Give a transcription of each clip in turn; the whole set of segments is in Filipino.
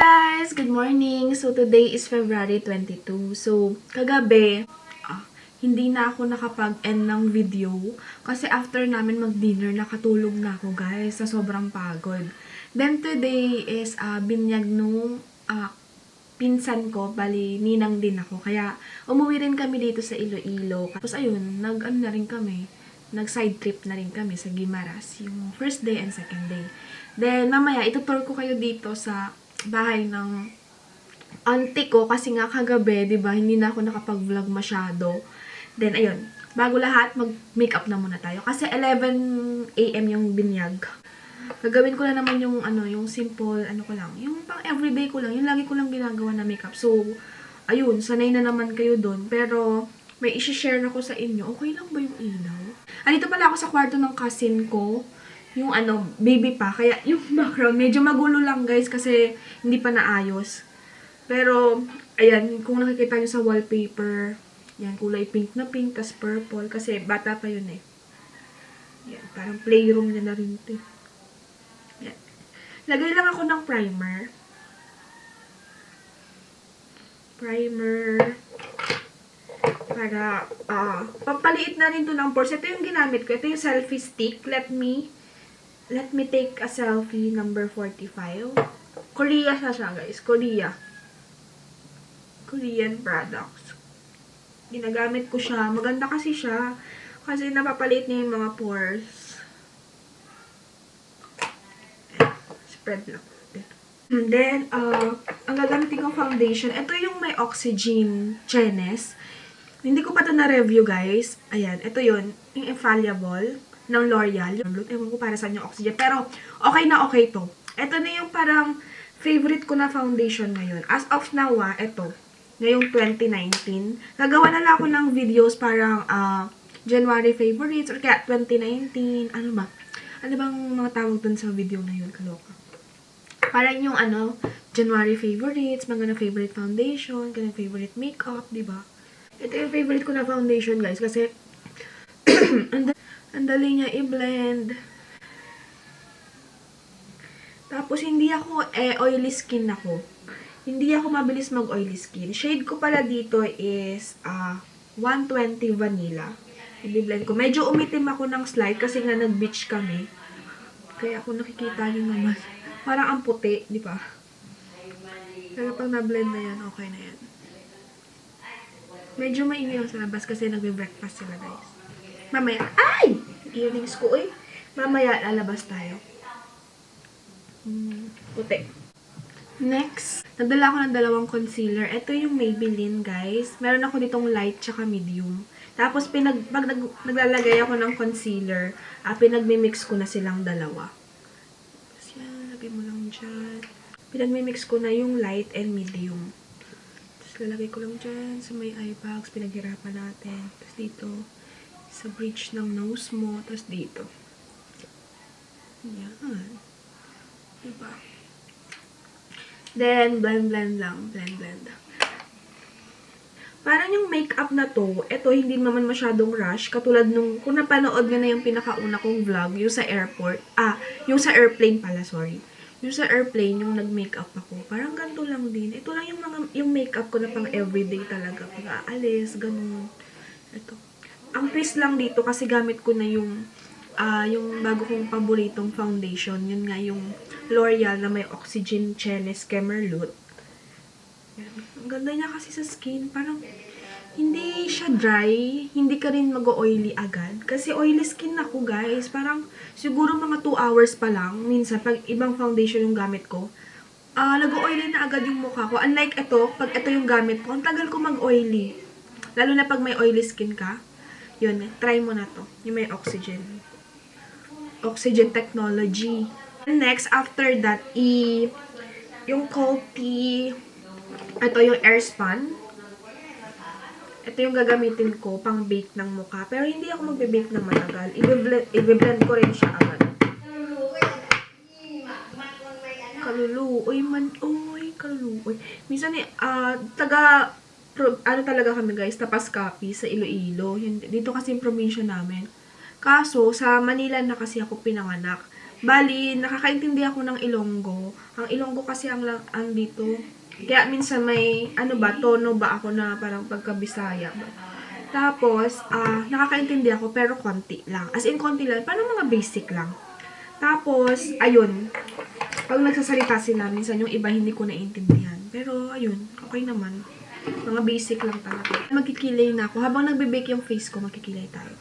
Guys! Good morning! So, today is February 22. So, kagabi, hindi na ako nakapag-end ng video kasi after namin mag-dinner, nakatulog na ako guys sa sobrang pagod. Then, today is binyag nung pinsan ko, bali, ninang din ako. Kaya, umuwi rin kami dito sa Iloilo. Tapos, ayun, na rin kami. Nag-side trip na rin kami sa Guimaras. Yung first day and second day. Then, mamaya, itutur ko kayo dito sa bahay ng auntie ko kasi nga kagabi, 'di ba, hindi na ako nakapag-vlog masyado. Then ayun, bago lahat mag-makeup na muna tayo kasi 11 AM yung binyag. Gagawin ko na naman yung yung simple ko lang, yung pang everyday ko lang, yung lagi ko lang ginagawa na makeup. So ayun, sanay na naman kayo doon, pero may i-share ako sa inyo. Okay lang ba yung ilaw? Andito pala ako sa kwarto ng cousin ko. Yung baby pa. Kaya yung background, medyo magulo lang guys kasi hindi pa naayos. Pero, ayan, kung nakikita nyo sa wallpaper, yan, kulay pink na pink, tas purple. Kasi bata pa yun eh. Yan, parang playroom niya na rin ito. Yan. Lagay lang ako ng primer. Para, papaliit na rin to ng pores. Ito yung ginamit ko. Ito yung selfie stick. Let me take a selfie number 45. Korea siya guys. Korean products. Ginagamit ko siya. Maganda kasi siya. Kasi napapaliit niya yung mga pores. Spread lang. And then, ang gagamitin kong foundation. Ito yung may oxygen Chenes. Hindi ko pa ito na-review guys. Ayan. Ito yun. Yung infallible ng L'Oreal. Ewan ko para saan yung oxygen. Pero, okay na okay to. Ito na yung parang favorite ko na foundation ngayon. As of now, ito. Ngayong 2019. Nagawa na lang ako ng videos parang January favorites or kaya 2019. Ano ba? Ano bang mga tawag dun sa video na yun? Kaloka. Parang yung January favorites, mga na favorite foundation, ganang favorite makeup, diba? Ito yung favorite ko na foundation, guys. Kasi, ang dali niya i-blend. Tapos, hindi ako, oily skin ako. Hindi ako mabilis mag-oily skin. Shade ko pala dito is 120 Vanilla. I-blend ko. Medyo umitim ako ng slide kasi nga nag-beach kami. Kaya kung nakikita niyo naman, parang ang puti, di ba? Pero pag na-blend na yan, okay na yan. Medyo maingay ako sa labas kasi nagbe-breakfast sila, guys. Mamaya, ay! Earrings ko, eh. Mamaya, lalabas tayo. Puti. Next, nadala ko ng dalawang concealer. Ito yung Maybelline, guys. Meron ako ditong light tsaka medium. Tapos, pag naglalagay ako ng concealer, pinagmimix ko na silang dalawa. Tapos yan, lagay mo lang dyan. Pinagmimix ko na yung light and medium. Tapos, lalagay ko lang dyan sa may eye bags. Pinaghirapan natin. Tapos dito, sa bridge ng nose mo, tapos dito. Yan. Diba? Then, blend lang. Blend. Parang yung makeup na to, ito hindi naman masyadong rush. Katulad nung, kung napanood nyo na yung pinakauna kong vlog, yung sa airport. Yung sa airplane pala, sorry. Yung sa airplane, yung nag-makeup ako. Parang ganito lang din. Ito lang yung makeup ko na pang everyday talaga. Pag aalis, ganun. Ito. Ang twist lang dito kasi gamit ko na yung bago kong paboritong foundation. Yun nga yung L'Oreal na may Oxygen Chenes Kemerlut. Ang ganda niya kasi sa skin. Parang hindi siya dry. Hindi ka rin mag-oily agad. Kasi oily skin ako guys. Parang siguro mga 2 hours pa lang. Minsan pag ibang foundation yung gamit ko, nag-oily na agad yung mukha ko. Unlike ito, pag ito yung gamit ko, ang tagal ko mag-oily. Lalo na pag may oily skin ka. Yun, try mo na to. Yung may oxygen. Oxygen technology. And next, after that, yung Coty, ito yung Airspun. Ito yung gagamitin ko pang bake ng mukha. Pero hindi ako magbe-bake ng matagal. I-blend ko rin siya agad. Kaluluoy man. Oy, kaluluoy. Minsan, talaga kami guys, tapas copy sa Iloilo. Dito kasi yung probinsya namin. Kaso, sa Manila na kasi ako pinanganak. Bali, nakakaintindi ako ng Ilonggo. Ang Ilonggo kasi ang dito. Kaya minsan may, tono ba ako na parang pagka-Bisaya ba. Tapos, nakakaintindi ako pero konti lang. As in, konti lang. Parang mga basic lang. Tapos, ayun. Pag nagsasalita sila, minsan yung iba hindi ko naiintindihan. Pero, ayun. Okay naman. Mga basic lang talaga. Magkikilay na ako. Habang nagbe-bake yung face ko, magkikilay tayo.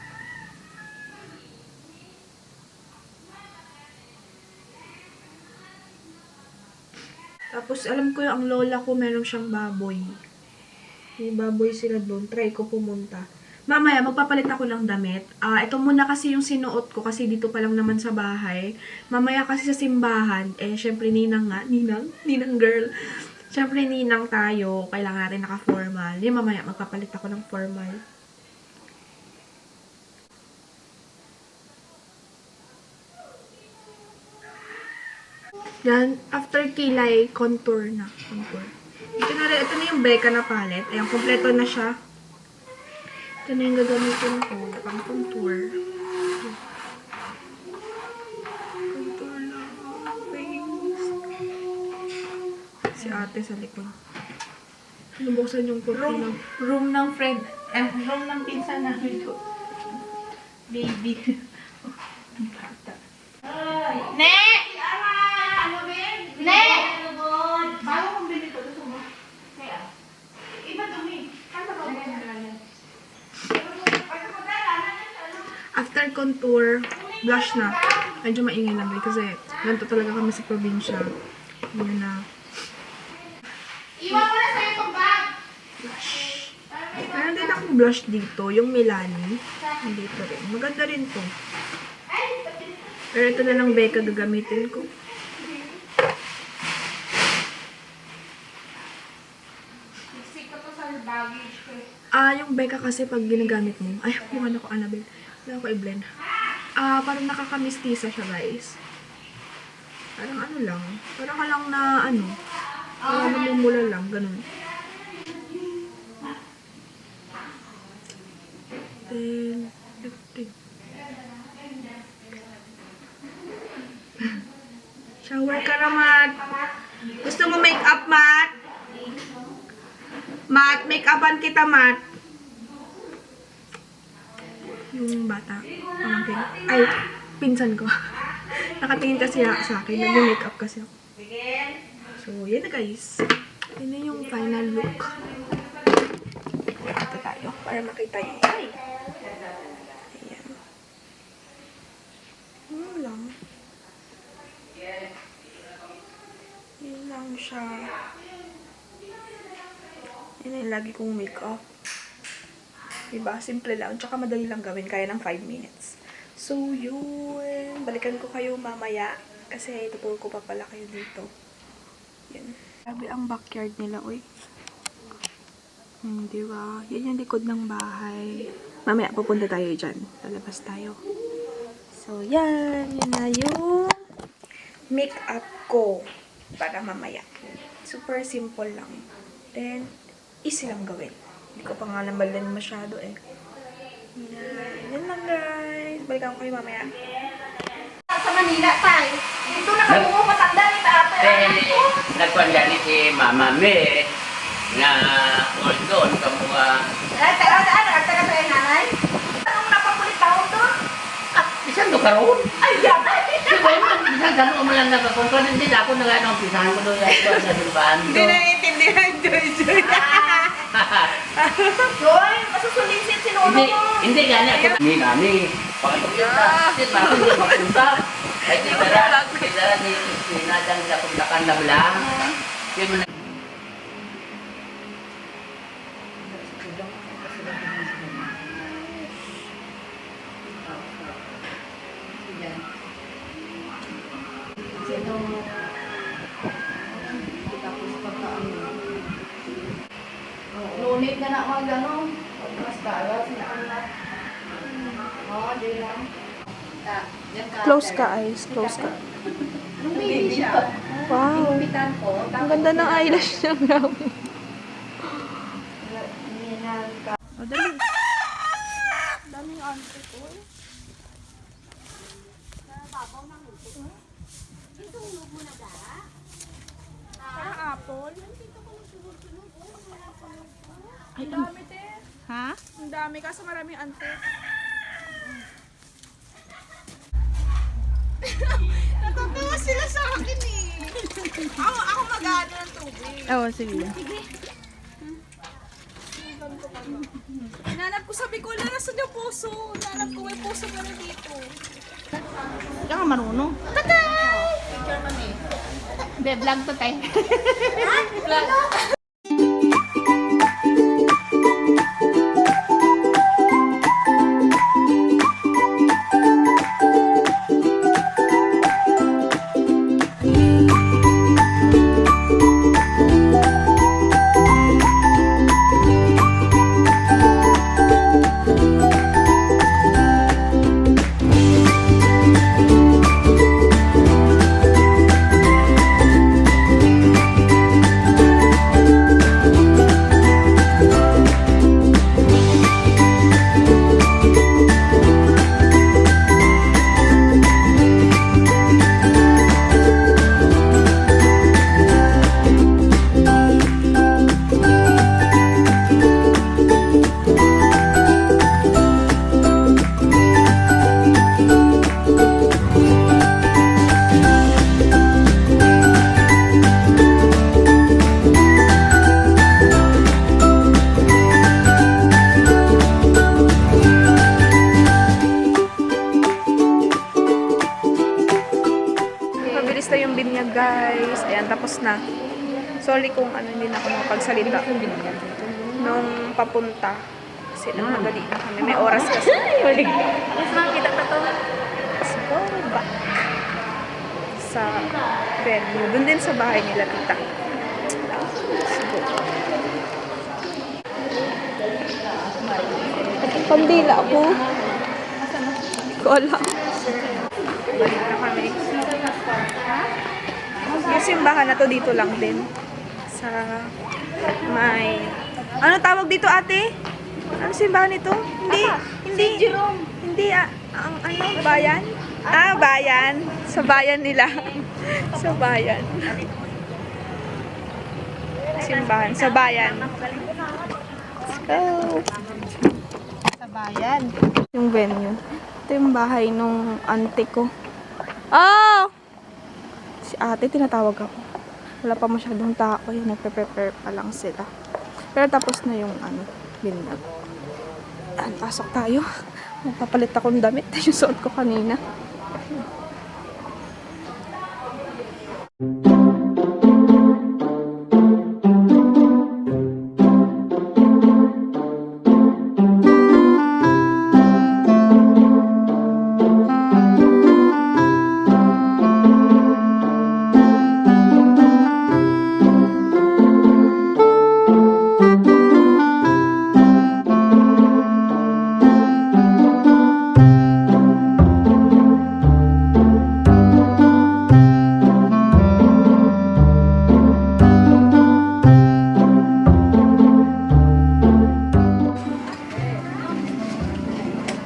Tapos, alam ko yung ang lola ko, meron siyang baboy. May baboy sila doon. Try ko pumunta. Mamaya, magpapalit ako ng damit. Ito muna kasi yung sinuot ko kasi dito pa lang naman sa bahay. Mamaya kasi sa simbahan, syempre ninang nga. Ninang girl. Syempre ninang tayo. Kailangan natin naka-formal. Mamaya, magpapalit ako ng formal. Yan, after kilay, contour na. Contour. Ito na yung Becca na palette. Ayan, kompleto na siya. Ito na yung gagamitin ko. Pang contour. Contour lang. Face. Si ate sa likod. Nabuksan yung kurtina. Room ng friend. Room ng pinsan namin ko. Baby. Ne! Ne! Bago kong bili ko. Gusto mo? Kaya? Iba dumi. After contour, blush na. Medyo maingay lang kasi ganito talaga kami sa probinsya. Yun na. Iwan ko na sa'yo itong bag. Meron din akong blush dito, yung Milani. Dito rin. Maganda rin to. Pero ito na lang Becca gagamitin ko. Sika to sa baggage ko. Yung Becca kasi pag ginagamit mo, ay, mukha na ko Annabelle. Kailangan ko i-blend. Parang nakakamistisa siya, guys. Parang ano lang. Parang ka lang na, parang namumula lang, ganun. Then, lifting. Shower ka na, Mat. Gusto mo make-up, Mat? Mat, make-upan kita, Mat. Yung bata, pamangkin. Ay, pinsan ko. Nakatingin kasi sa akin. Nag-make-up kasi ako. So, yan na guys. Yan na yung final look. Ito tayo para makita nyo. Ay! Ayan. Ano lang. Yan lang siya. Yan na yung lagi kong makeup. Diba? Simple lang. Tsaka madali lang gawin. Kaya ng 5 minutes. So, yun. Balikan ko kayo mamaya. Kasi tutulog ko pa pala kayo dito. Yan. Grabe ang backyard nila, uy. Diba? Yan yung likod ng bahay. Mamaya, pupunta tayo dyan. Lalabas tayo. So, yan. Yan na yung make-up ko. Para mamaya. Super simple lang. Then, easy lang gawin. Hindi ko pa nga namalan masyado eh. Yan lang guys. Balikan ko kayo mamaya. Sa Manila, tay. Ito na kabungo matanda ni tatay. Nagkuhan gani si Mama Me na doon kamuha. Taga sa nanay. Anong napapulit tao to? Bisan do karon. Ay, yan. Siguro man bisan damo mo lang nagkakon hindi ako na ano pisahan ko doon sa simbahan. Hindi naiintindihan, Joy. Joy, masusulisit sinuno mo. Hindi gani ako ni nami. Pagpunta, di ba hindi mapunta. Ay kita ni sinadang sa paglakan na blang. Yun mo na. Lunit na na mga gano'n. Mas kaya, sinakala. Di lang. Close ka, eyes. Close ka. Nung baby siya, Wow. inupitan ko. Ang ganda ng eyelash niya, grabe. O, dali. Daming ante ko. Parang apple. Ang dami, te. Ha? Ang dami, kaso maraming ante. Natatawa sila sa akin eh. Ako mag-ano ng tubig. Oo, sige. Hinanap ko sa Bicol na nasa yung puso. Hinanap ko may puso na dito. Diyan ka marunong. Be, vlog to, tay. Mabilis na yung binyag, guys. Ayan, tapos na. Sorry kung hindi na ako makapagsalita. Nung papunta. Kasi nagmadali na kami. May oras kasi. Mas makita ka to. Let's go back sa venue. Doon din sa bahay nila, tita. Let's go. Pandila ako. Ko alam. Balik na kami. Yung simbahan na to dito lang din. Sa may... Ano tawag dito, ate? Ano simbahan ito? Hindi. Hindi, ang ano, bayan? Ah, bayan. Sa bayan nila. Sa bayan. Simbahan. Sa bayan. Let's go. Sa bayan. Yung venue. Ito yung bahay nung auntie ko. Oh! Si ate, tinatawag ako. Wala pa masyadong tao. Yan, nagpe-prepare pa lang sila. Pero tapos na yung binyag. Ayan, pasok tayo. Magpapalit akong damit. Yung suot ko kanina.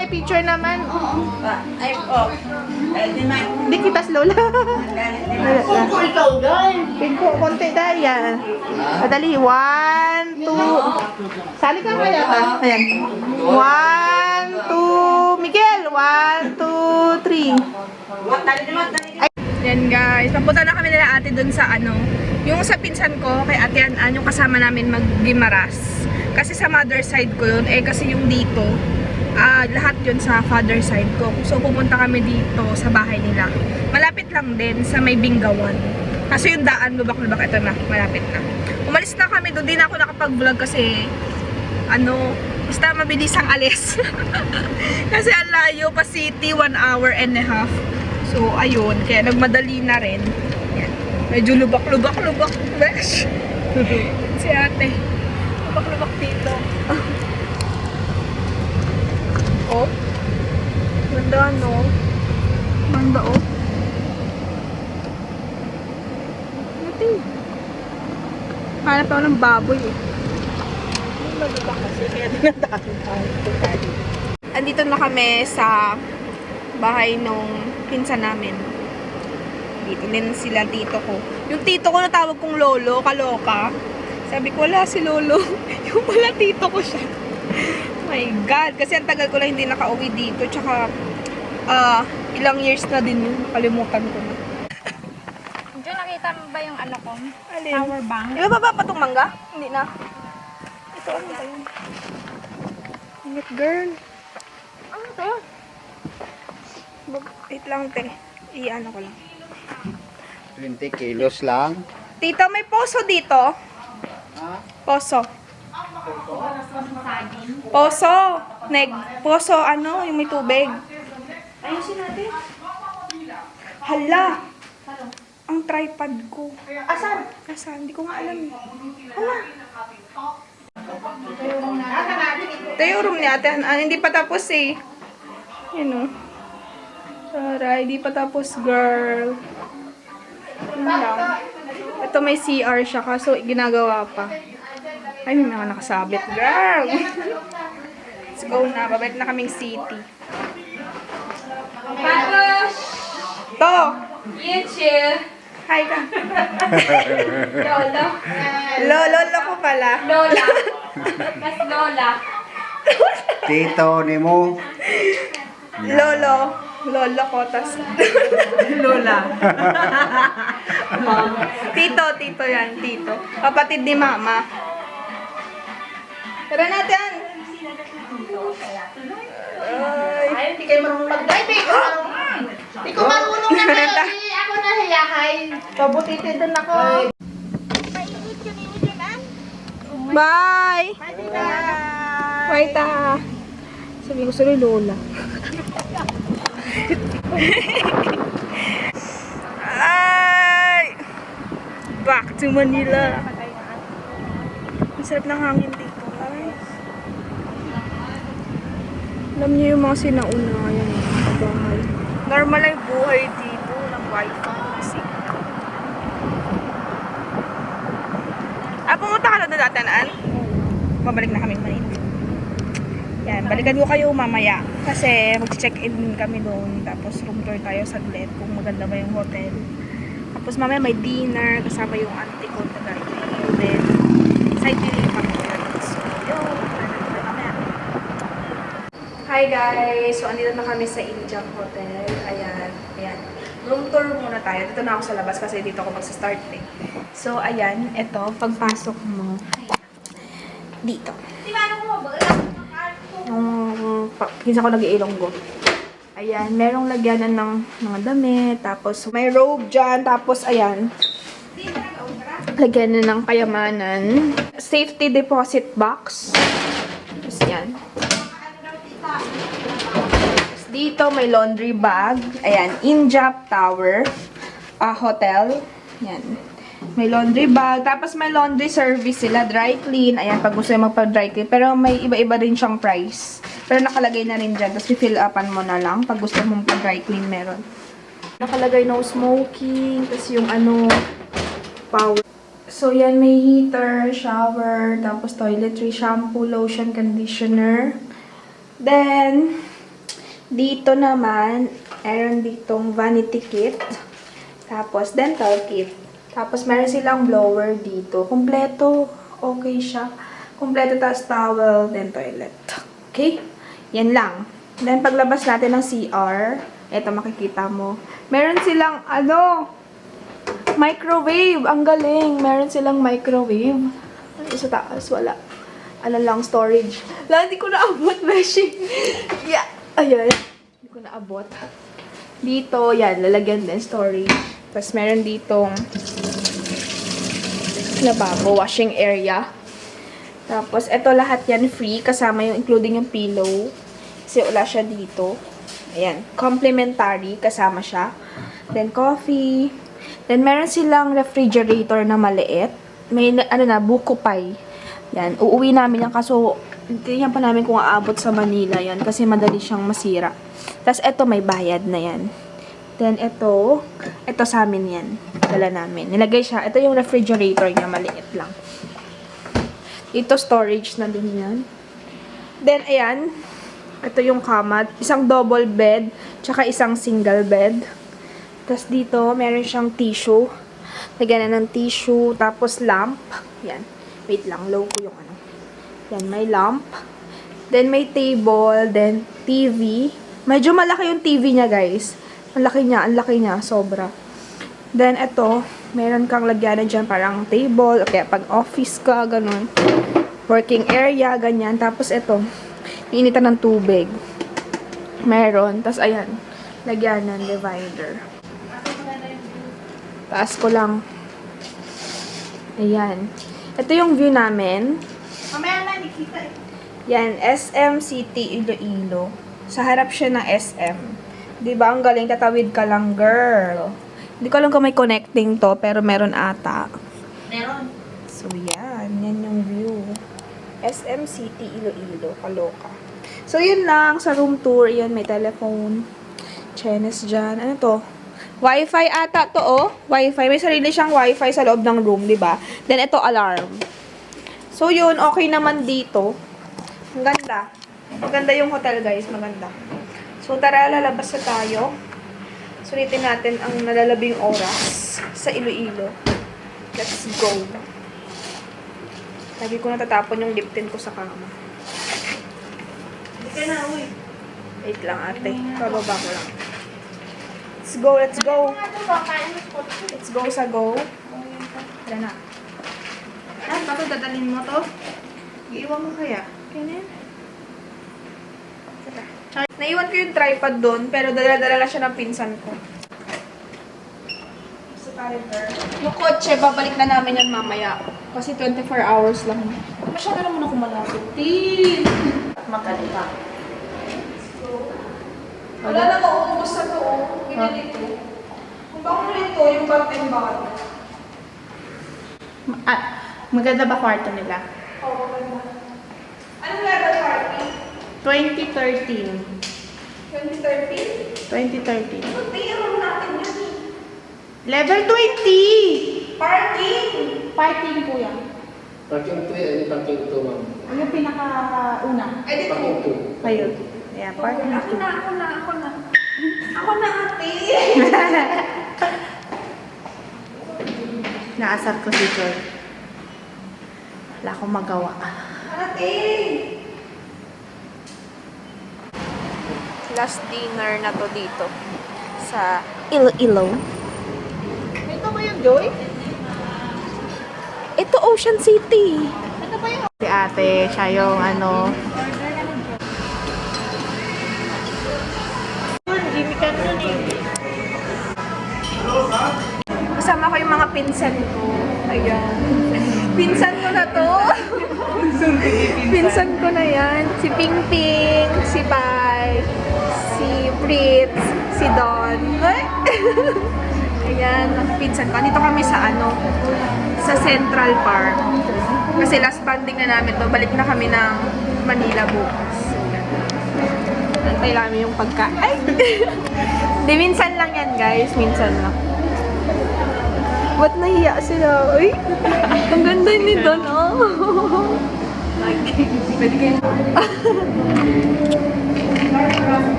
May picture naman. Ay, oh. Hindi kitas, Lola. Pingko, konti dahil yan. Madali. 1, 2. Sali ka kaya ka? Ayan. 1, 2. Miguel. 1, 2, 3. Yan guys, papunta na kami nila ate dun sa yung sa pinsan ko, kay ate An, yung kasama namin mag-Gimaras. Kasi sa mother side ko yun, kasi yung dito, lahat yun sa father side ko. So pupunta kami dito sa bahay nila. Malapit lang din sa may Bingawan. Kasi yung daan, lubak-lubak, ito na, malapit na. Umalis na kami doon, di na ako nakapag-vlog kasi, basta mabilis ang alis. Kasi ang layo pa city, 1 hour and a half. So, ayun. Kaya nagmadali na rin. Yan. Medyo lubak-lubak. Besh. Si ate. Lubak-lubak dito. Oh. Ganda, no? Ganda, oh. Natin. Hanap ako ng baboy, eh. Malubak kasi, kaya dinadaan tayo. Andito na kami sa bahay nung pinsan namin. dito. Then sila tito ko. Yung tito ko na tawag kong lolo, kaloka. Sabi ko, wala si lolo. Yung pala tito ko siya. Oh my God. Kasi ang tagal ko lang hindi nakauwi dito. Tsaka, ilang years na din yun. Nakalimutan ko na. Diyo, nakita mo ba yung ano ko? Alin? Power bank. Di ba ba patong mangga? Hindi na. Ito ano ba yun? Ingat girl. Ano to? Wait lang te. I-ano ko lang. 20 kilos lang. Tita, may poso dito. Ha? Poso. Poso. Poso, ano, yung may tubig. Ayusin natin. Hala. Ang tripod ko. Asan? Asan? Hindi ko nga alam. Hala. Ito yung room ni ate. Hindi pa tapos eh. Yun o. Tara, hindi pa tapos, girl. Yun lang. Ito may CR siya, kaso ginagawa pa. Ay, may mga nakasabit, girl. Let's go na. Babalik na kaming city. Tapos, To! chill. Hi ka. Lolo. Lolo ko pala. Lola. Mas Lola. Tito ni mo. Lolo. Lolo ko, tas Lola. Tito yan, tito. Kapatid ni mama. Tara natin. Ay. Hindi kayo marunong mag-drive eh. Hindi ko marunong na kaya. Ako nahiyahay. Pabutitin din ako. Bye! Bye, ta. Sabi ko sa'yo, Lola. Ay! Back to Manila. Ang sarap ng hangin dito, guys. Alam niyo yung mga sinauna, yan, bahay. Normal ay buhay dito, ng wifi, ng signal. Pumunta ka na doon dati, Naan? Babalik na kami Manila. Yan, balikan ko kayo mamaya. Kasi mag-check-in kami doon. Tapos room tour tayo saglit kung maganda ba yung hotel. Tapos mamaya may dinner kasama yung auntie ko na guys. Then, side dinner pa kami. So, yun. Mamaya. Hi guys! So, andito na kami sa Injang Hotel. Ayan. Ayan. Room tour muna tayo. Dito na ako sa labas kasi dito ako magsa-start eh. So, ayan. Ito, pagpasok mo. Dito. Di ba ano ko ba? Kinsa ko nag-iilonggo. Ayan, merong lagyanan ng mga damit, tapos may robe dyan, tapos ayan, lagyanan ng kayamanan, safety deposit box, tapos yan. Tapos dito may laundry bag, ayan, Injap Tower, hotel, yan. May laundry bag. Tapos may laundry service sila. Dry clean. Ayan, pag gusto yung magpa-dry clean. Pero may iba-iba rin siyang price. Pero nakalagay na rin dyan. Tapos fill upan mo na lang. Pag gusto mong pa-dry clean, meron. Nakalagay no smoking. Tapos yung ano, power. So, yan. May heater, shower, tapos toiletry, shampoo, lotion, conditioner. Then, dito naman, meron ditong vanity kit. Tapos, dental kit. Tapos, meron silang blower dito. Kompleto. Okay siya. Kompleto, tas towel, then toilet. Okay? Yan lang. Then, paglabas natin ng CR, eto makikita mo. Meron silang, microwave. Ang galing. Meron silang microwave. Sa taas, wala. Lang, storage. Hindi ko naabot, Beshi. Yeah. Ayan. Hindi ko naabot. Dito, yan. Lalagyan din storage. Tapos, meron ditong lababo, washing area. Tapos, ito lahat yan free. Kasama yung, including yung pillow. Kasi wala siya dito. Ayan. Complimentary. Kasama siya. Then, coffee. Then, meron silang refrigerator na maliit. May, buko pie. Yan. Uuwi namin yan. Kaso, tingnan pa namin kung aabot sa Manila yan. Kasi madali siyang masira. Tapos, ito may bayad na yan. Then, ito sa amin yan. Dala namin. Nilagay siya. Ito yung refrigerator niya. Maliit lang. Ito, storage na din yan. Then, ayan. Ito yung kama. Isang double bed. Tsaka isang single bed. Tapos dito, meron siyang tissue. Lagyan na ng tissue. Tapos lamp. Yan. Wait lang, low ko yung ano. Yan, may lamp. Then may table. Then TV. Medyo malaki yung TV niya, guys. Ang laki niya, sobra. Then ito, meron kang lagyan dyan parang table. Okay, pag office ka, ganun. Working area, ganyan. Tapos ito, initan ng tubig. Meron. Tapos ayan, lagyan ng divider. Taas ko lang. Ayan. Ito yung view namin. Mamaya na, nakita eh. Yan, SM City Iloilo. Sa harap siya ng SM. Diba, ang galing, tatawid ka lang, girl. Hindi ko alam kung may connecting to, pero meron ata. Meron. So, yan. Yan yung view. SM City Iloilo. Kaloka. So, yun lang. Sa room tour, yun, may telephone. Chenes dyan. Ano to? Wi-Fi ata to, oh. Wi-Fi. May sarili siyang Wi-Fi sa loob ng room, di ba? Then, ito, alarm. So, yun. Okay naman dito. Ang ganda. Maganda yung hotel, guys. Maganda. So, tara, lalabas na tayo. Sulitin natin ang nalalabing oras sa Iloilo. Let's go. Lagi ko natatapon yung lip tint ko sa kama. Hindi ka na, uy. Wait lang, ate. Bababa ko lang. Let's go, let's go. Let's go sa go. Tara na. Ah, bakit dadalhin mo to? Iiwan mo kaya? Ganyan. Naiwan ko yung tripod doon, pero dala-dala lang siya ng pinsan ko. Yung kotse, babalik na namin yan mamaya. Kasi 24 hours lang. Masyado naman ako malapit. Maganda. Wala na mauubos na to. Ganyan ito. Kung baka nito, yung bag-and-bag. Maganda ba kwarto nila? Oo, maganda. Anong level party? 2013. 2013? 2013. Hindi, ano natin yan eh. Level 20! Parking! Parking po yan. Parking 2, parking 2, ma'am. Yung pinaka-una. Ay, dito. Parking 2. Kayo. Yeah, parking Ako na. Ako na, ate. Naasar ko si Joy. Wala akong magawa. Ate! Last dinner na to dito. Sa Iloilo. Ito ba yung Joy? Ito, Ocean City. Ito ba yung... Si ate, siya yung ano... Gimikan nun eh. Kasama ko yung mga pinsan ko. Ayan. Pinsan ko na to. Pinsan ko na yan. Si Ping Ping, si Pai, si Fritz, si Don. Ay! Ayan, mga pinsan ko. Dito kami sa ano, sa Central Park. Kasi last banding na namin to. Balik na kami ng Manila bukas. Antay namin yung pagka... Ay! Di, minsan lang yan, guys. Minsan lang. Ba't nahiya sila? Uy! Ang ganda ni Don, oh! Pwede kayo.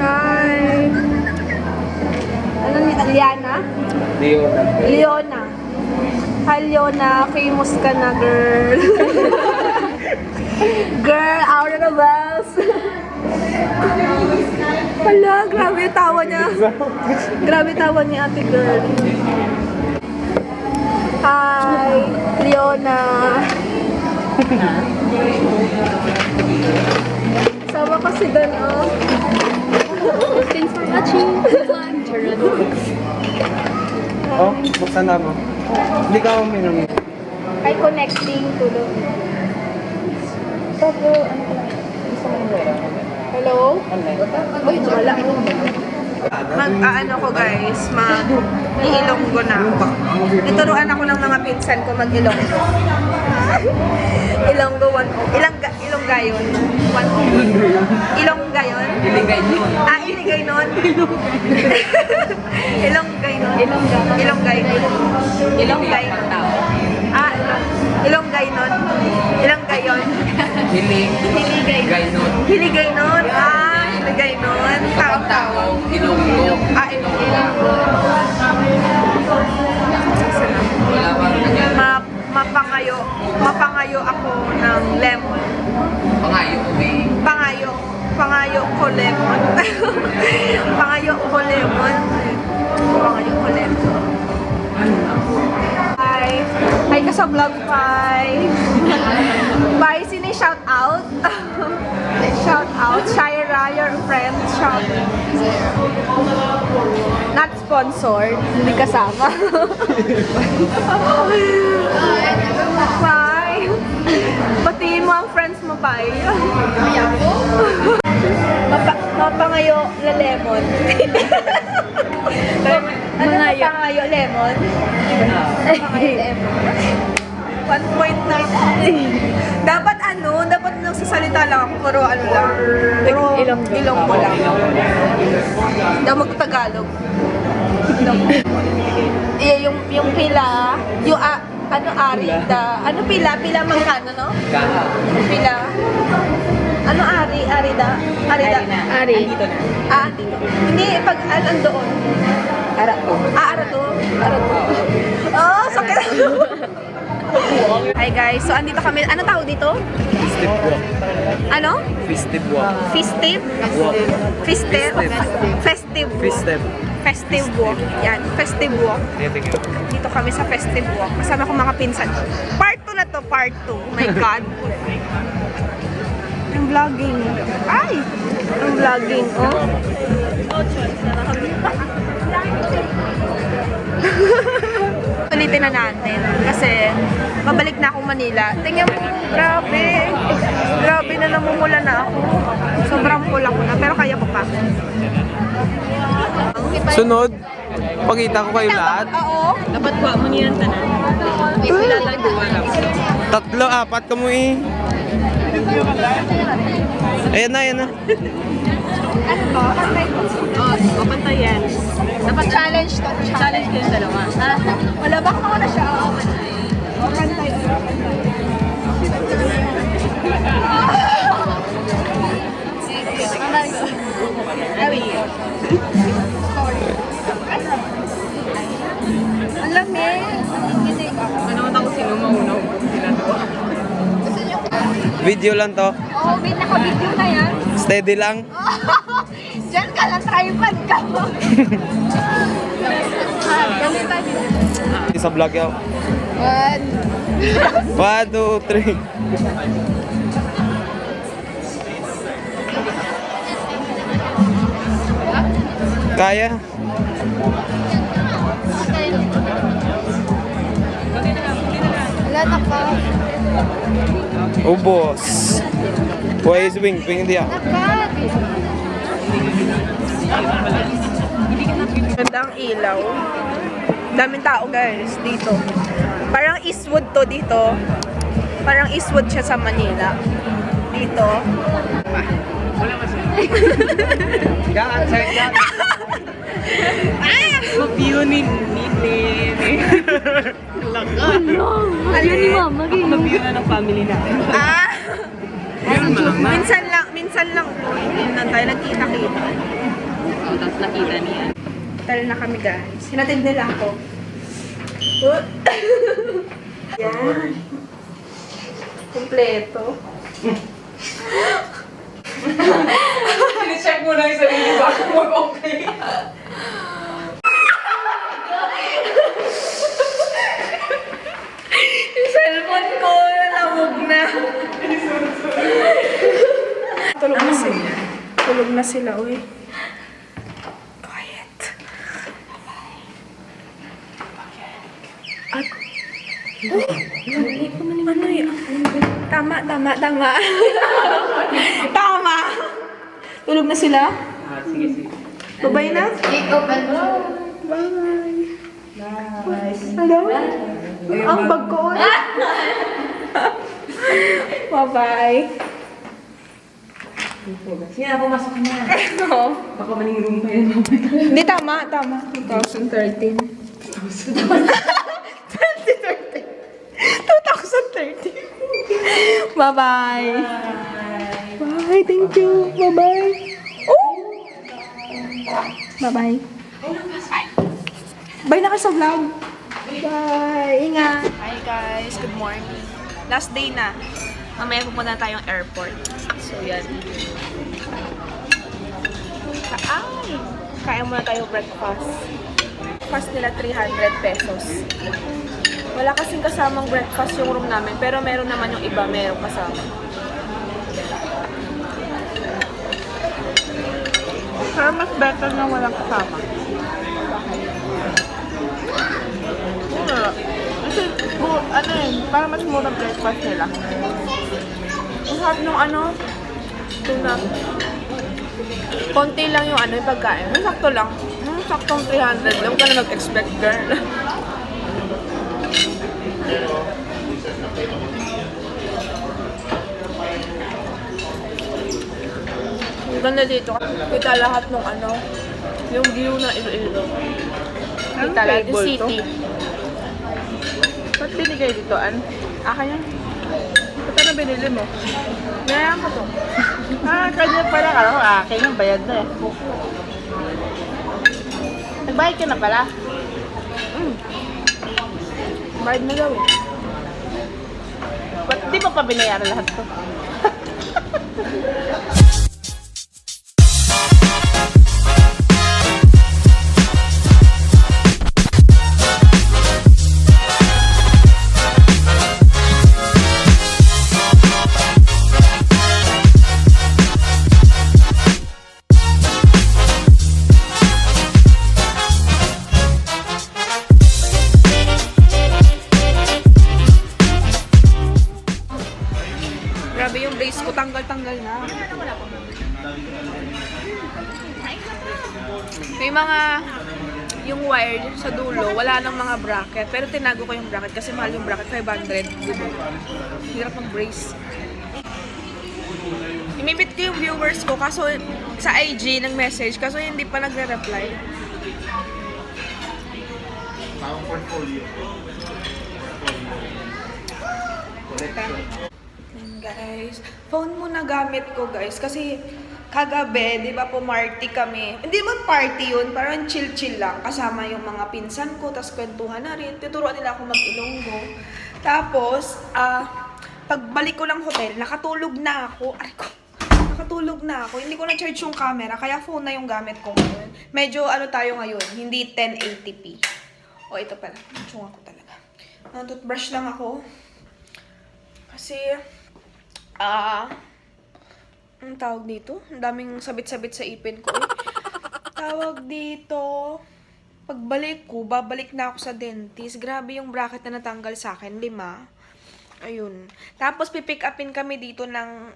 Hi! Ano ni Liana? Leona. Leona. Hi, Leona. Famous ka na, girl. Girl, out of the bells. Hala, grabe yung tawa niya. Grabe tawa ni ate girl. Hi, Leona. Sama ko si Dan, oh. Thanks for watching. Oh, buksan na mo. Hindi ka uminom. Ay, connecting to the... Hello? Uy, wala. Mag-aano ko, guys, mag-iilonggo na ako. Ituruan ako ng mga pinsan ko mag-ilonggo. Ilonggo 1 Ilonggayon. 1 Ilonggayon? Iligay yun. Ah, iligay nun? Ilonggay nun? Ilonggay. Ilonggay. Ah, ilonggay nun? Ilonggay yun? Hiligay nun. Hiligay nun? Ah, hiligay nun? Tao-tao. Ilonggo. Ah, ilonggo. mapangayo ako ng lemon. Pangayo, may Pangayo. Pangayo ko lemon. Pangayo ko lemon. Pangayo ko lemon. Hi. Hi ka sa vlog, bye. Bye. Sino yung shout out? Shout out. Shaira, your friend. Shout not sponsored. Hindi kasama. Bye. Batiin mo ang friends mo, bye. Mapangayo na lemon. Ano mapangayo lemon? Mapangayo lemon. 1.9. Dapat dapat nagsasalita lang ako, pero ano lang. Pero ilong ko lang. Daw magtagalog. Yung pila, yung ari, ano pila magkano, no? Pila. Ano ari da? Ari. Dito. Hindi, pag doon. Arato. Arato. Oh, sakit. Hi guys, so andito kami. Ano tawag dito? Festive walk. Ano? Festive walk. Festive? Walk. Festive? Festive walk. Festive. Festive walk. Yan, festive walk. Thank you. Dito kami sa festive walk. Kasama ko mga pinsan. Part 2 na to, part 2. Oh my God. Ang vlogging. Ay! Ang vlogging, oh. Ulitin na natin kasi babalik na akong Manila. Tingnan mo, grabe. Grabe na namumula na ako. Sobrang pula ko na, pero kaya ko pa. Sunod, pakita ko kayo lahat. Oo. Dapat ba mo niyan tanan? Tatlo, apat ka mo eh. Ayan na. Ano to? Oh, pantay yan. Dapat challenge to. Challenge kayong dalawa. Ha? Wala ba ako na siya? Pantay. Ang lamig. Manood ako sino mauna. Video lang to. Oh, may naka-video na yan. Steady lang. Diyan ka lang, tripod ka. Ganun tayo. Sa vlog yaw. 1, 2, 3. Kaya? Wala na pa. Ubos. Why is wing? Wing dia. Gandang ilaw. Daming tao guys dito. Parang Eastwood to dito. Parang Eastwood siya sa Manila. Dito. View ni Ayun ni Mama. Mag-view na ng family natin. Minsan lang po. Hindi na tayo nagkita-kita. Tapos nakita niya. Tara na kami guys. Hinatid nila ako. Yan. Kompleto. Check mo na yung sarili bago mag-okay. Yung cellphone ko, lamog na. Tulog na sila. Tulog na sila, uy. Quiet. At... Ano yun? Tama. Tama! Tulog na sila? sige. Babay na? Open mo. Bye. Hello? Ang bag ko ulit. Bye-bye. Sige na, pumasok na. Oo. Baka maling room pa yan. Hindi, tama. 2013. 2013. Bye-bye. Bye. Thank you. Bye-bye. Oh! Bye-bye. Bye na kayo sa vlog. Bye. Ingat. Hi guys, good morning. Last day na. Mamaya pupunta na tayong airport. So yan. Kaya muna tayo breakfast. Breakfast nila 300 pesos. Wala kasing kasamang breakfast yung room namin, pero meron naman yung iba, meron kasama. Pero mas better na walang kasama. Kasi, ano yun, parang mas murang breakfast nila. Ang sarap nung ano, tuna. Konti lang yung ano, yung pagkain. Sakto lang. Saktong 300 lang. Huwag ka na mag-expect, girl. Ang ganda dito. Kita lahat ng ano, yung view na Iloilo. Kita lahat yung city. Ba't binigay dito, An? Akin yan. Ba't na binili mo? Mayroon ko to. Kanya pala ka. Akin yung bayad na eh. Nagbayad ka na pala? Bayad na daw eh. Ba't di mo pa binayaran lahat to? Grabe yung brace ko, tanggal-tanggal na. May mga, yung wire sa dulo, wala nang mga bracket. Pero tinago ko yung bracket kasi mahal yung bracket, 500. Diba? Hirap ng brace. Imimit ko yung viewers ko, kaso sa IG ng message, kaso hindi pa nagre-reply. Guys, phone muna gamit ko guys kasi kagabi, di ba pumarty kami. Hindi man party yun, parang chill-chill lang. Kasama yung mga pinsan ko, tapos kwentuhan na rin. Tuturuan nila ako mag-Ilonggo. Tapos, pagbalik ko ng hotel, nakatulog na ako. Aray ko, nakatulog na ako. Hindi ko na-charge yung camera, kaya phone na yung gamit ko ngayon. Medyo ano tayo ngayon, hindi 1080p. O ito pala, chunga ko talaga. Toothbrush lang ako. Kasi, ang tawag dito? Ang daming sabit-sabit sa ipin ko. Tawag dito, pagbalik ko, babalik na ako sa dentist. Grabe yung bracket na natanggal sa akin, 5. Ayun. Tapos pipick upin kami dito ng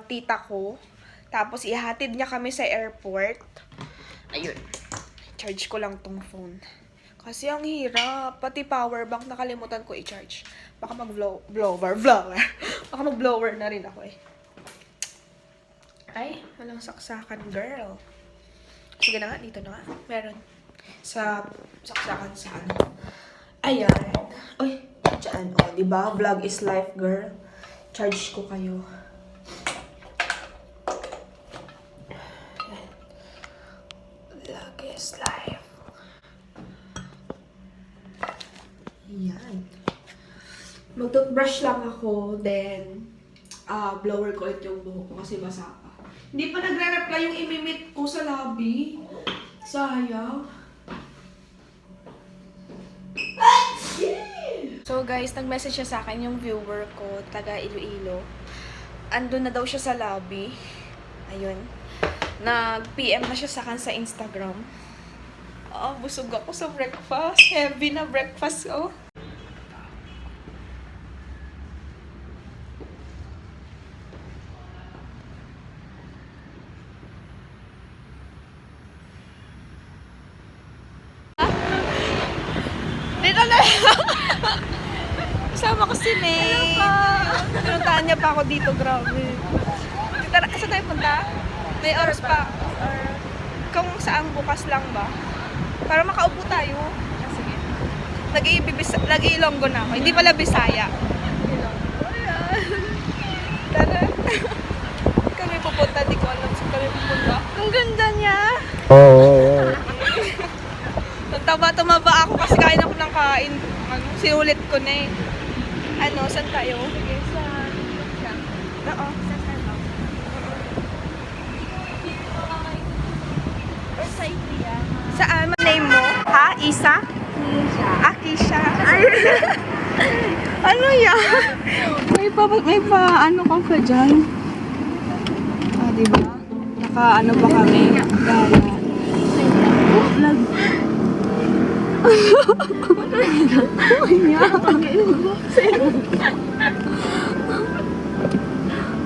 tita ko. Tapos ihatid niya kami sa airport. Ayun. Charge ko lang tong phone. Kasi ang hirap. Pati power bank nakalimutan ko i-charge. Baka mag-blower. Baka mag-blower na rin ako eh. Ay, walang saksakan, girl. Sige na nga, dito na nga. Meron. Sa saksakan sa ano. Ayan. Uy, dyan. O, diba? Vlog is life, girl. Charge ko kayo. Vlog is life. Ayan. Mag-toothbrush lang ako, then blower ko ulit yung buhok ko kasi basa pa. Hindi pa nagre-reply yung imimit ko sa lobby. Sayang. So guys, nag-message siya sa akin yung viewer ko, taga Iloilo. Andun na daw siya sa lobby. Ayun. Nag-PM na siya sa akin sa Instagram. Busog ako sa breakfast. Heavy na breakfast, oh. Dito na! Kasama ko si May. Pinuntahan niya pa ako dito, grabe. Tara, saan tayo punta? May oras pa. Or kung saan bukas lang ba? Para makaupo tayo. Sige. Nag-Ilonggo na ako. Hindi pala Bisaya. Tara. Kami pupunta, di ko alam saan kami pupunta. Ang ganda niya. Tumaba ako kasi kain ako ng kain. Sinulit ko na eh. Ano, saan tayo? Sige, sa... Oo. Sa Starbucks. Or sa Ikea. Saan? Name mo? Ha? Isa? Akisha. Ay. Ano yan? May pa, ano ka pa dyan? Ah, diba? Naka, ano pa kami? Gala.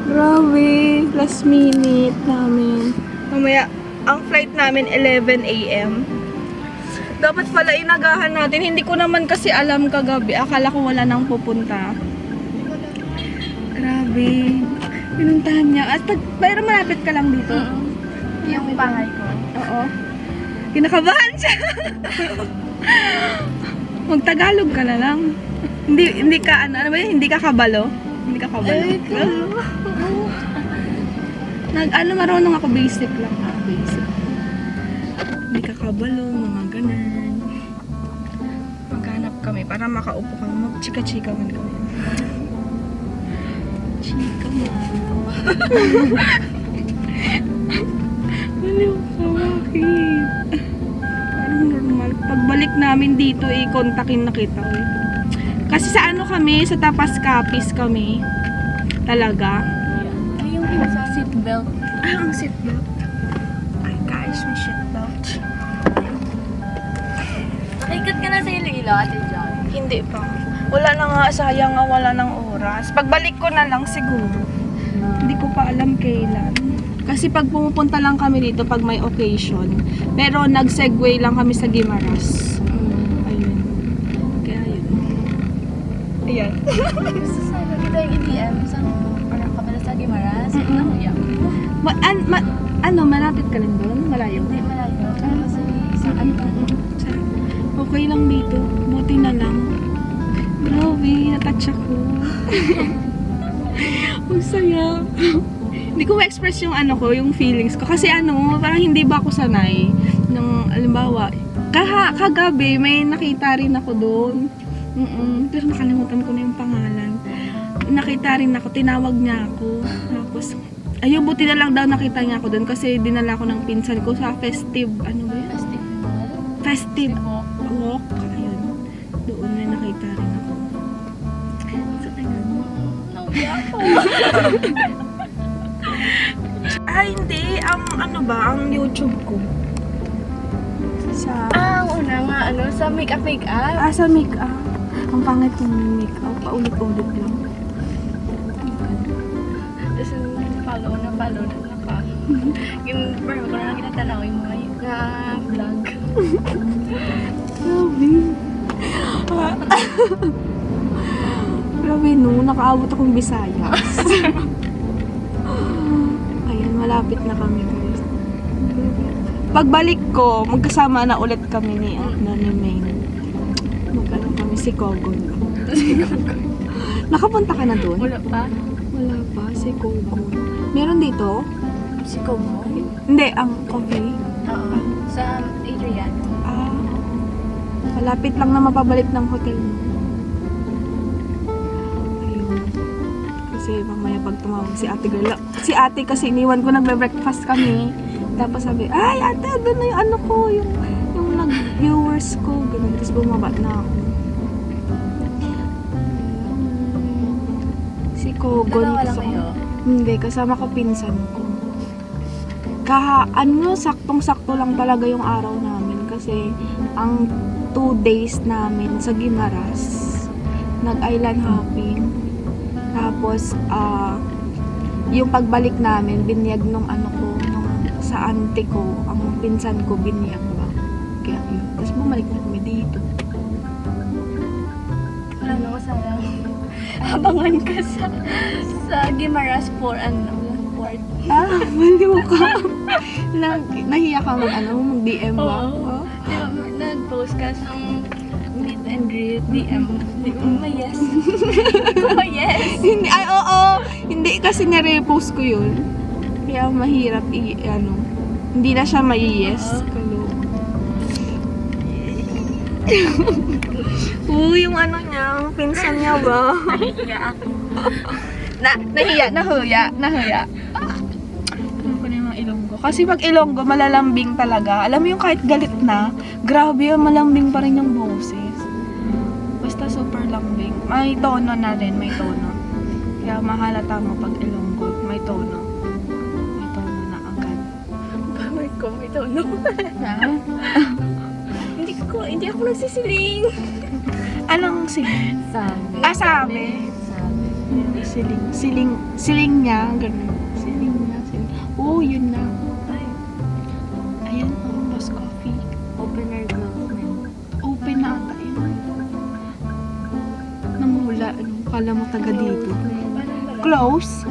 Grabe, last minute namin. Mamaya, ang flight namin 11 a.m. Dapat pala inagahan natin. Hindi ko naman kasi alam kagabi. Akala ko wala nang pupunta. Grabe. Pinuntahan niya. At pero malapit ka lang dito. Yung bahay ko. Oo. Kinakabahan siya. Mag-Tagalog ka na lang. Hindi ka ano ba yun? Hindi ka kabalo? Hindi ka kabalo. Marunong ako basic lang. Basic. Hindi ka kabalo, mga ganun. Maghanap kami para makaupo kami. Mag-chika-chika man kami. Chika man. Baliw ka, bakit? Parang normal. Pagbalik namin dito, kontakin na kita. Kasi sa ano kami, sa Tapas Capiz kami. Talaga. Ay, yung seatbelt. Ang seatbelt. Ay guys, may seatbelt. Nakikat ka na sa Iloilo, Ate John. Hindi pa. Wala na nga, sayang nga, wala ng oras. Pagbalik ko na lang siguro. Hindi ko pa alam kailan. Kasi pag pumupunta lang kami dito pag may occasion. Pero nag-segway lang kami sa Guimaras. Ayun. Kaya yun. Ayan. Gusto sana kita yung EDM. Saan parang ka pala sa Guimaras? Ano yan? Malapit ka rin doon? Malayo? Hindi malayo. Kasi isang ano pa. Okay lang dito. Buti na lang. Grabe, natouch ako. Ang saya. Hindi ko ma-express yung ano ko, yung feelings ko. Kasi ano, parang hindi ba ako sanay ng, alimbawa, kagabi may nakita rin ako doon. Pero nakalimutan ko na yung pangalan. Nakita rin ako, tinawag niya ako. Tapos, ayun, buti na lang daw nakita niya ako doon kasi dinala ko ng pinsan ko sa festive, ano ba yun? Festival. Festive walk. Ayun. Doon na nakita rin ako. So, ayun. Nauya ako. Ay, hindi. Ang ano ba? Ang YouTube ko. Sa... Ang una nga, ano, sa make-up. sa make-up. Ang pangit yung make-up. Paulit-ulit lang. Tapos follow na naka. Yung parang ko na kinatanaw yung mga vlog. Grabe. Grabe no. Nakaabot akong Visayas. Ayan, malapit na kami guys. Pagbalik ko, magkasama na ulit kami ni Maine. Magkano kami si Kogon. Nakapunta ka na doon? Wala pa? Wala pa, si Kogon. Meron dito? Si Komo? Hindi, ang coffee. Oo. Sa Adrian. Ah, malapit lang na mapabalik ng hotel mo. Ayun. Kasi mamaya pag tumawag si ate girl. Si ate kasi iniwan ko, nagbe-breakfast kami. Tapos sabi, ay ate, doon na yung ano ko, yung nag-viewers ko. Ganun. Tapos bumaba na ako. Si Kogon. Dalawa lang kasama- kayo? Hindi, kasama ko pinsan ko. Saktong-sakto lang talaga yung araw namin kasi ang 2 days namin sa Guimaras, nag-island hopping. Tapos, yung pagbalik namin, binyag nung ano ko, nung sa auntie ko, ang pinsan ko, binyag ba. Kaya yun. Tapos bumalik na kami dito. Alam mo, sana abangan ka sa Guimaras for port. Baliw ka. Nahiya ka mag-DM ba? Oo. Di ba, nag-post ka sa meet and greet, DM. Di ba, yes. Yes. Hindi, ay, oo. Hindi kasi nare-post ko yun. Kaya mahirap hindi na siya may yes. Kalo. Uy, yung ano niya, ang pinsan niya ba? Nahiya ako. Nahiya. Alam ko na yung mga Ilonggo. Kasi pag Ilonggo, malalambing talaga. Alam mo yung kahit galit na, grabe yung malambing pa rin yung boses. Basta super lambing. May tono na rin, may tono. Kaya mahalata mo pag Ilonggo, may tono. May tono na agad. Kamay ko, ito, no? Ha? Hindi ako nagsisiling. Anong siling? Sabi. Sabi. Siling niya, ganun. Siling niya. Oh, yun na. Ayan, Boss Coffee. Opener girlfriend. Open na ata yun. Namula, kala mo taga dito. Close?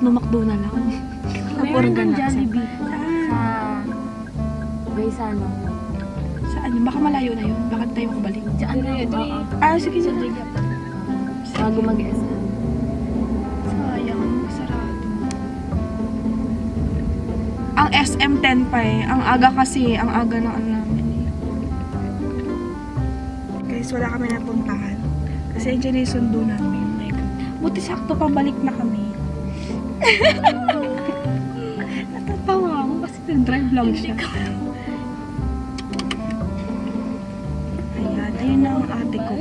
Makdo na lang. Meron Napurga ng na. Jollibee. Sa Baysano. Saan yun? Baka malayo na yun. Bakit tayo makabalik? Diyan na yun. Sige. Bago mag-SM. Sayang, sarado. Ang SM10 pa eh. Ang aga kasi, ang aga ng ano namin eh. Guys, wala kami napuntahan. Kasi dyan yung sundo namin. My God. Buti sakto pabalik na kami. Natatawa ako kasi nag-drive lang siya. Ayun na ang ate ko.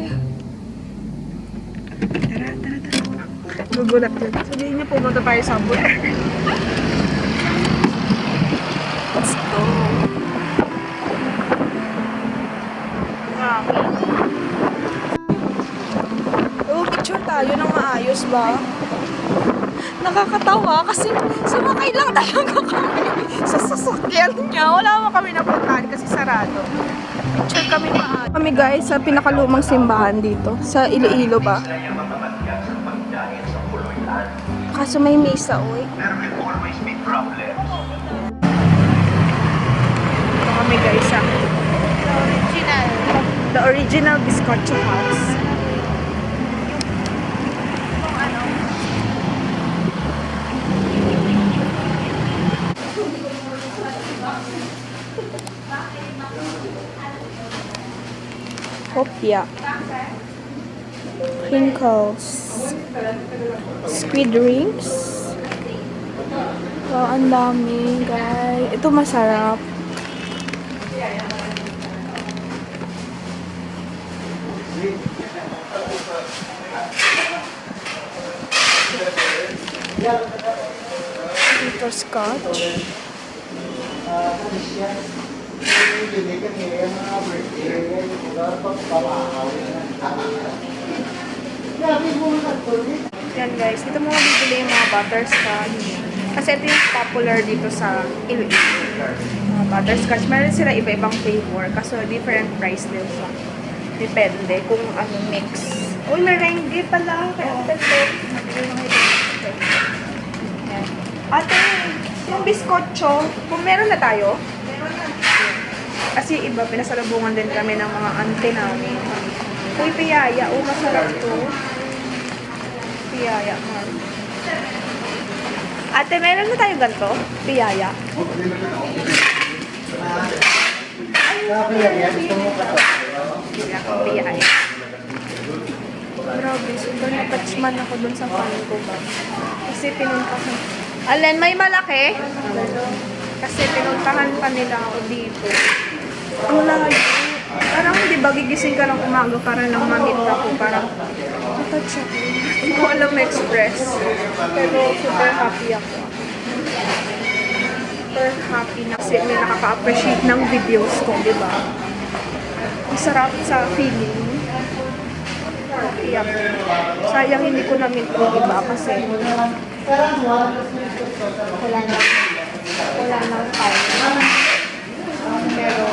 Tara. Gugulat yun. Sabihin niyo pumunta tayo somewhere. Let's go. Oh, picture tayo ng maayos ba? Nakakatawa kasi sumakay lang talaga kami sa sasakyan niya. Wala naman kami napuntahan kasi sarado. Picture kami maayos. Kami guys sa pinakalumang simbahan dito. Sa Iloilo ba? Kaso may misa, oy. Ito kami guys sa The original Bizcocho House. Hopya. Crinkles. Squid rings. Wow, ang dami, guys. Ito masarap. Ito scotch. Yan guys, dito mo mabibili yung mga butterscotch. Kasi ito yung popular dito sa Iloilo. Butterscotch. Meron sila iba-ibang flavor. Kaso different price din siya. Depende kung anong mix. Uy, merengue pala. Kaya pwede. Ate, yung biskotso, kung meron na tayo, kasi iba, pinasalubungan din kami ng mga ante namin. Uy, piyaya. Oh, masarap to. Piyaya, man. Ate, meron na tayo ganito? Piyaya. Piyaya. Grabe, super na-touch man ako dun sa fan ko ba. Kasi pinuntahan. Alin, may malaki? Kasi pinuntahan pa nila ako dito. Ang layo. Parang di ba gigising ka ng umaga para lang ma-meet ako. Parang na-touch ako. Hindi ko alam express. Pero super happy ako. Super happy na kasi may nakaka-appreciate ng videos ko, di ba? Ang sarap sa feeling. Happy ako. Sayang hindi ko na-meet yung iba kasi wala nang time. Pero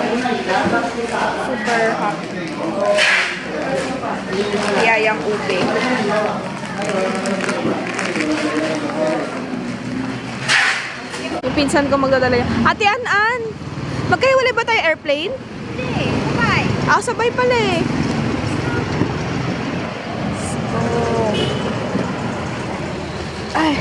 super happy. Yayang ube. Yung pinsan ko magdadala yan. Ate An! Magkahiwalay ba tayo airplane? Hindi, sabay. Sabay pala eh. Ay.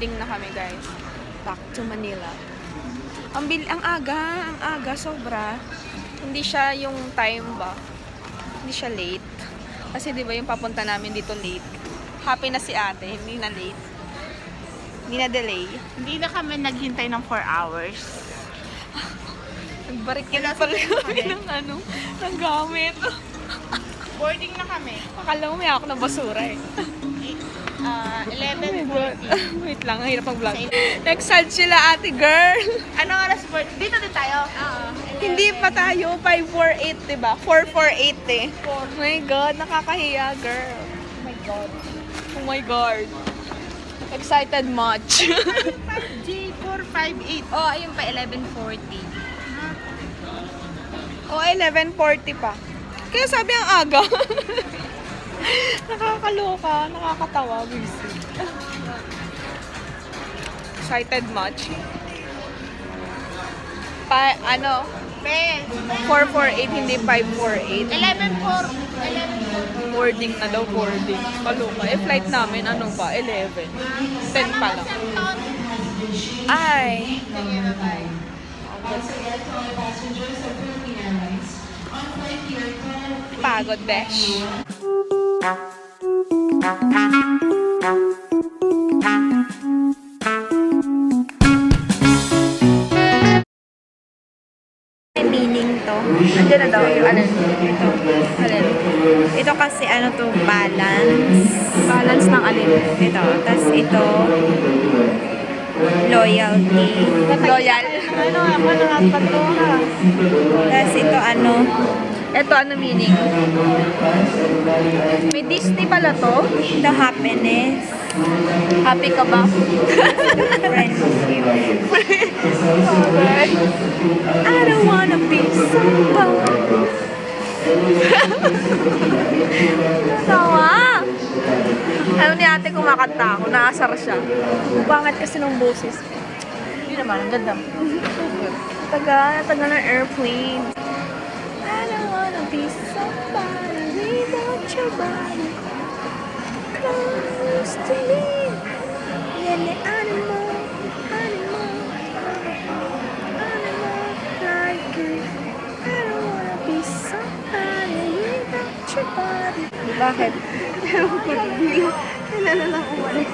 boarding na kami, guys. Back to Manila. Ang aga, sobra. Hindi siya yung time ba? Hindi siya late. Kasi 'di ba yung papunta namin dito late. Happy na si ate, hindi na late. Hindi na delay. Hindi na kami naghintay ng 4 hours. Nagbarik na pala kami ng ng gamit. Boarding na kami. Akala mo may ako na basura eh. 11:40. Wait lang, ang hirap mag-vlog. Nag-sad sila ate girl. Anong oras board? Dito din tayo? Oo. Hindi pa tayo, 548 diba? 448 eh. Oh my God, nakakahiya girl. Oh my God. Oh my God. Excited much. J458. Oh, ayun pa, 11:40. Oh, 11:40 pa. Kaya sabi ang aga. Nakakaloka, nakakatawa, busy. Excited much. 448, hindi 548. 11:40. Boarding na daw, boarding. Kaloka. Eh, flight namin, 11. 10 pa lang. Ay. Pagod, besh. May meaning to. Andiyan na daw yung ito. Ito kasi to, balance. Balance ng alin. Ito. Tapos ito, loyalty. Loyal. Tapos ito Ito meaning? May Disney pala to. ito happiness. Happy ka ba? Friendship. I don't wanna be somebody. Tawa! Ano ni ate kumakanta ako? Naasar siya. Pangit kasi ng boses. Hindi naman, ang ganda. Tagal ng airplane. I don't wanna be somebody without your body. Close to me. You're the animal like you. I don't wanna be somebody without your body. Bakit? Kailan na lang umalis?